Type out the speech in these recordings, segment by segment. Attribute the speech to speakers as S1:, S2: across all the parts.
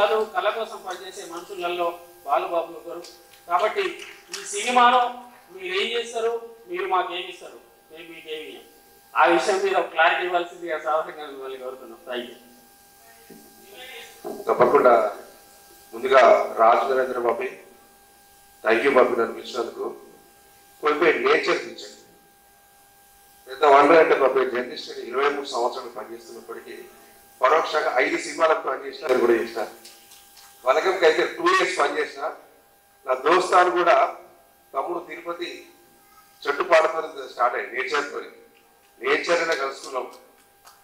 S1: కళలు కళ కోసం పనిచేసే మనుషులలో బాలుబాబు ఒకరు. కాబట్టి ఈ సినిమాలో మీరు ఏం చేస్తారు, మీరు మాకేమి ఇస్తారు, మేము మీకేమి ఆ విషయం మీద క్లారిటీ ఇవ్వాల్సింది సాధారణంగా మిమ్మల్ని కోరుతున్నాం. Thank you.
S2: తప్పకుండా ముందుగా రాజు నరేంద్ర బాబు థ్యాంక్ యూ బాబు నన్ను పిలిచినందుకు. కోల్పోయి నేచర్ పిలిచాను పెద్ద వండర్ అంటే బాబు జర్నలిస్ట్ 23 సంవత్సరాలు పనిచేస్తున్నప్పటికీ పరోక్షంగా 5 సినిమాలకు పనిచేసిన కూడా చేసిన. వలకంకి అయితే 2 years పనిచేసిన. నా దోస్తాను కూడా తమ్ముడు తిరుపతి చెట్టుపాడుతో స్టార్ట్ అయ్యి నేచర్ అయినా కలుసుకున్నాం.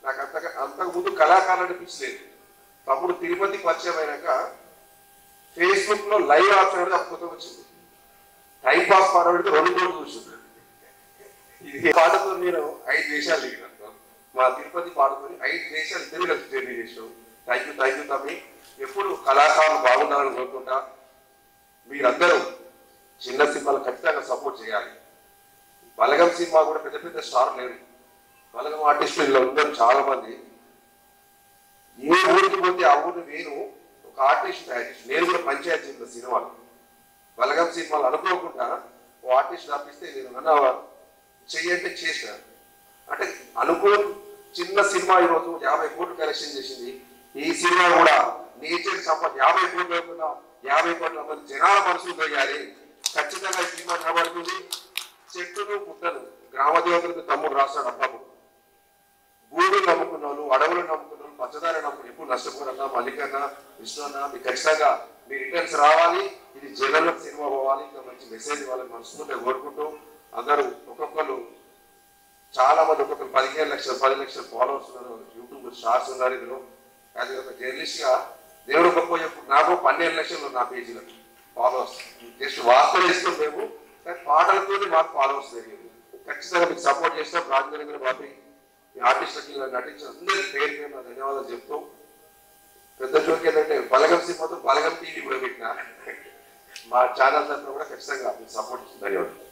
S2: నాకు అంతకుముందు కళాకారులు అనిపించలేదు. తమ్ముడు తిరుపతి పరిచయం అయినాక ఫేస్బుక్ లో లైవ్ ఆప్షన్ అనేది కొత్తగా వచ్చింది. టైం పాస్ పాడబడితే 2 కోట్లు చూసింది. ఇది పాటతో నేను 5 దేశాలు దిగినాను. మా తిరుపతి పాడుకొని 5 దేశాలు ఇద్దరు కలిసి జర్నీ చేసాం. థ్యాంక్ యూ తమ్మి. ఎప్పుడు కళాకారులు బాగుండాలని కోరుకుంటా. మీరందరూ చిన్న సినిమాలు ఖచ్చితంగా సపోర్ట్ చేయాలి. బలగం సినిమా కూడా పెద్ద పెద్ద స్టార్ లేరు. బలగం ఆర్టిస్టులు ఇలా ఉన్నారు చాలా మంది. ఏ ఊరికి పోతే ఆ ఊరిని నేను ఒక ఆర్టిస్ట్ తయారు చేసి నేను కూడా పంచాయతీ చేసిన సినిమాలు బలగం సినిమాలు అనుకోకుండా ఓ ఆర్టిస్ట్ తప్పిస్తే నేను అన్న చెయ్యంటే చేశాను. అంటే అనుకో చిన్న సినిమా ఈరోజు 50 కోట్లు కలెక్షన్ చేసింది. ఈ సినిమా కూడా నేచర్ సంపద 50 కోట్లు లేకుండా 50 కోట్ల మంది జనాల మనసులు పోయాలి. ఖచ్చితంగా ఈ సినిమా నిలబడుతుంది. చెట్టును పుట్టను గ్రామ దేవతలకు తమ్ముడు రాస్తాడు అప్పుడు. భూమిని నమ్ముకున్న వాళ్ళు, అడవులు నమ్ముకున్న వాళ్ళు, పచ్చదారి నమ్ముకుని ఎప్పుడు నష్టపోరన్నా మల్లికన్న విష్ణు అన్న మీకు ఖచ్చితంగా మీ రిటర్న్స్ రావాలి. ఇది జనాలకు సినిమా పోవాలి. ఇంకా మంచి మెసేజ్ వాళ్ళకి మనసుకుంటే కోరుకుంటూ అందరూ ఒక్కొక్కరు చాలా మంది ఒక్కొక్కరు 15 లక్షలు 10 లక్షలు ఫాలోవర్స్ ఉన్నారు. యూట్యూబ్ స్టార్స్ ఉన్నారు. ఇందులో అది ఒక జర్నలిస్ట్ గా దేవుడు గొప్ప చెప్పు నాకు 12 లక్షలు నా పేజీలో ఫాలోవర్స్. జస్ట్ వార్తలు ఇస్తాం మేము, కానీ పాటలతో మాకు ఫాలోవర్స్ పెరిగింది. ఖచ్చితంగా మీకు సపోర్ట్ చేస్తాం. రాజేంద్ర బాబు ఈ ఆర్టిస్టులకి ఇలా నటించిన అందరికీ పేరు నా ధన్యవాదాలు చెప్తూ పెద్ద జోక్ ఏంటంటే బలగం సినిమాతో బలగం టీవీ కూడా పెట్టిన మా ఛానల్ తరఫున కూడా ఖచ్చితంగా మీకు సపోర్ట్ ధన్యవాదాలు.